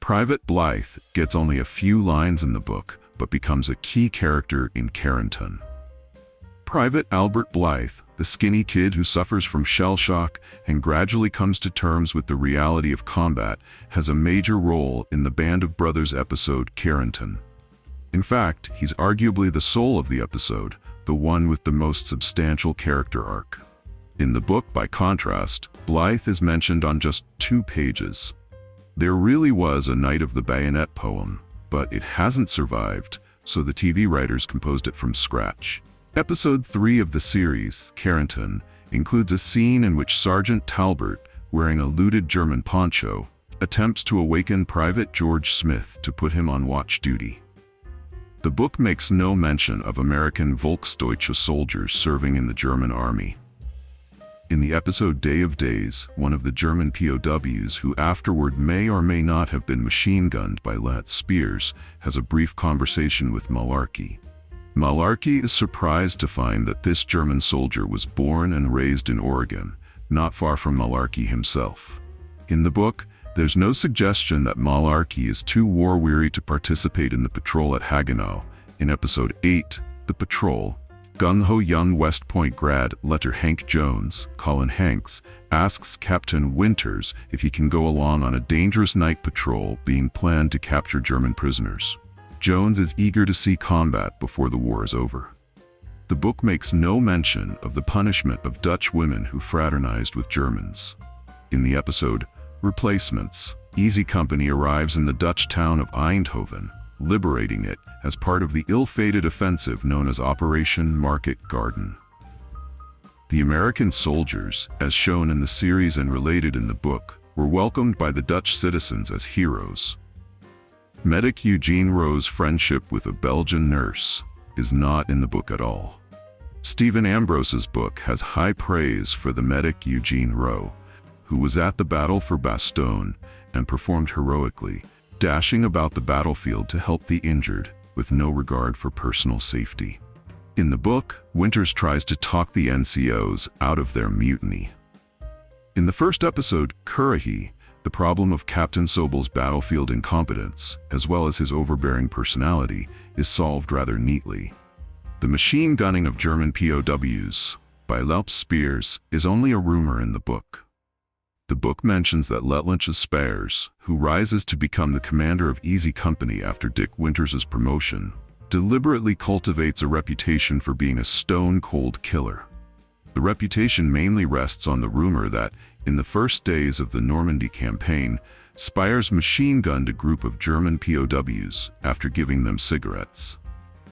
Private Blythe gets only a few lines in the book, but becomes a key character in Carrington. Private Albert Blythe, the skinny kid who suffers from shell shock and gradually comes to terms with the reality of combat, has a major role in the Band of Brothers episode Carrington. In fact, he's arguably the soul of the episode, the one with the most substantial character arc. In the book, by contrast, Blythe is mentioned on just 2 pages. There really was a Knight of the Bayonet poem, but it hasn't survived, so the TV writers composed it from scratch. Episode 3 of the series, Carrington, includes a scene in which Sergeant Talbot, wearing a looted German poncho, attempts to awaken Private George Smith to put him on watch duty. The book makes no mention of American Volksdeutsche soldiers serving in the German army. In the episode Day of Days, one of the German POWs, who afterward may or may not have been machine-gunned by Lance Spears, has a brief conversation with Malarkey. Malarkey is surprised to find that this German soldier was born and raised in Oregon, not far from Malarkey himself. In the book, there's no suggestion that Malarkey is too war-weary to participate in the patrol at Haguenau. In episode 8, The Patrol, gung-ho young West Point grad Letter Hank Jones, Colin Hanks, asks Captain Winters if he can go along on a dangerous night patrol being planned to capture German prisoners. Jones is eager to see combat before the war is over. The book makes no mention of the punishment of Dutch women who fraternized with Germans. In the episode Replacements, Easy Company arrives in the Dutch town of Eindhoven, liberating it as part of the ill-fated offensive known as Operation Market Garden. The American soldiers, as shown in the series and related in the book, were welcomed by the Dutch citizens as heroes. Medic Eugene Rowe's friendship with a Belgian nurse is not in the book at all. Stephen Ambrose's book has high praise for the medic Eugene Rowe, who was at the battle for Bastogne and performed heroically, dashing about the battlefield to help the injured with no regard for personal safety. In the book, Winters tries to talk the NCOs out of their mutiny. In the first episode, Currahee, the problem of Captain Sobel's battlefield incompetence, as well as his overbearing personality, is solved rather neatly. The machine gunning of German POWs by Lance Spears is only a rumor in the book. The book mentions that Letlanche Spears, who rises to become the commander of Easy Company after Dick Winters' promotion, deliberately cultivates a reputation for being a stone-cold killer. The reputation mainly rests on the rumor that, in the first days of the Normandy campaign, Spears machine-gunned a group of German POWs after giving them cigarettes.